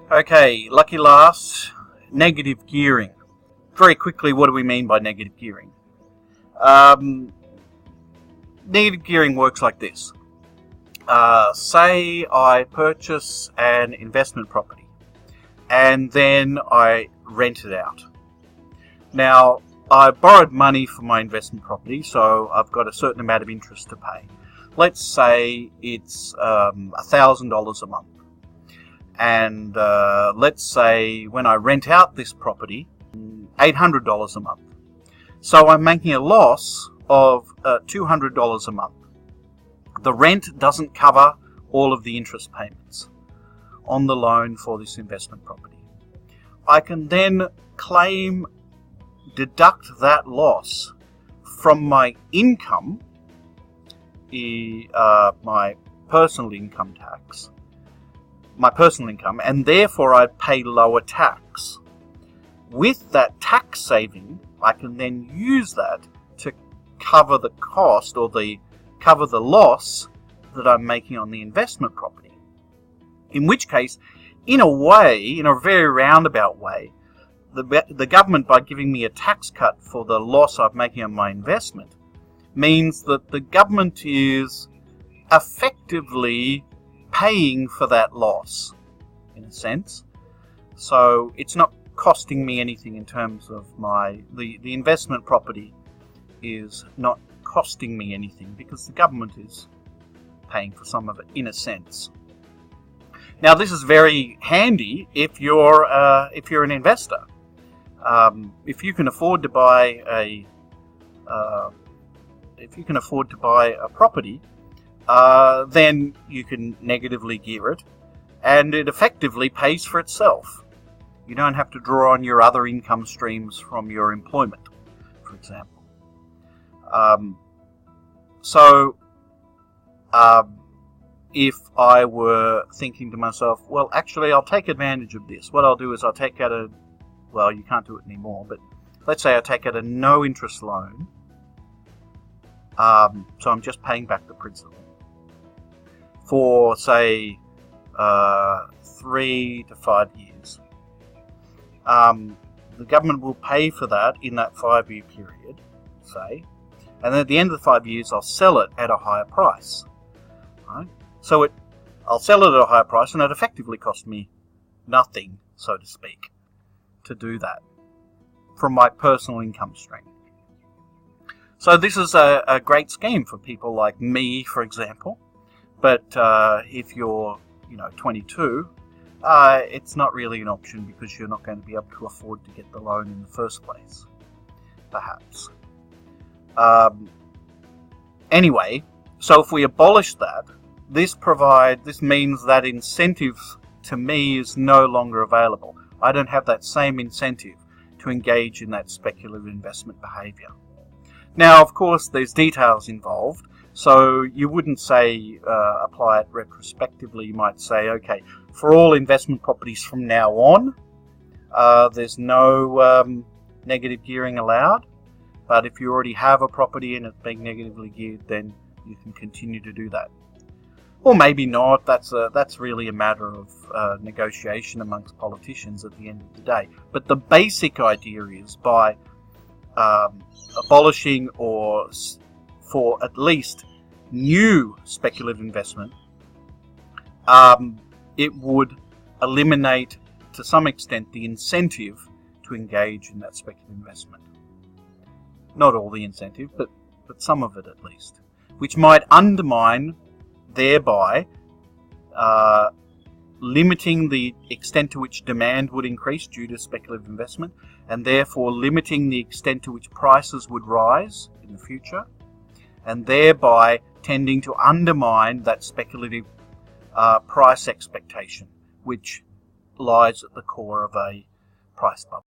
Okay, lucky last, negative gearing. Very quickly, what do we mean by negative gearing? Negative gearing works like this. Say I purchase an investment property and then I rent it out. Now, I borrowed money for my investment property, so I've got a certain amount of interest to pay. Let's say it's $1,000 a month. And let's say when I rent out this property, $800 a month. So I'm making a loss of $200 a month. The rent doesn't cover all of the interest payments on the loan for this investment property. I can then deduct that loss from my income, my personal income, and therefore I pay lower tax. With that tax saving, I can then use that to cover the cost or cover the loss that I'm making on the investment property. In which case, in a very roundabout way, the government, by giving me a tax cut for the loss I'm making on my investment, means that the government is effectively paying for that loss, in a sense. So it's not costing me anything in terms of the investment property is not costing me anything because the government is paying for some of it, in a sense. Now, this is very handy if you're an investor. If you can afford to buy a property, then you can negatively gear it, and it effectively pays for itself. You don't have to draw on your other income streams from your employment, for example. If I were thinking to myself, well, actually, I'll take advantage of this. What I'll do is I'll take out you can't do it anymore, but let's say I take out a no-interest loan. So I'm just paying back the principal for, say, 3 to 5 years. The government will pay for that in that 5-year period, say, and then at the end of the 5 years, I'll sell it at a higher price. Right? So I'll sell it at a higher price, and it effectively cost me nothing, so to speak, to do that from my personal income stream. So this is a great scheme for people like me, for example. But if you're 22, it's not really an option because you're not going to be able to afford to get the loan in the first place, perhaps. Anyway, so if we abolish that, this means that incentive to me is no longer available. I don't have that same incentive to engage in that speculative investment behavior. Now, of course, there's details involved, so you wouldn't say apply it retrospectively. You might say, okay, for all investment properties from now on, there's no negative gearing allowed. But if you already have a property and it's being negatively geared, then you can continue to do that. Or maybe not. That's really a matter of negotiation amongst politicians at the end of the day. But the basic idea is by abolishing or for at least new speculative investment, it would eliminate to some extent the incentive to engage in that speculative investment. Not all the incentive, but some of it at least, which might undermine, thereby limiting the extent to which demand would increase due to speculative investment, and therefore limiting the extent to which prices would rise in the future, and thereby tending to undermine that speculative price expectation, which lies at the core of a price bubble.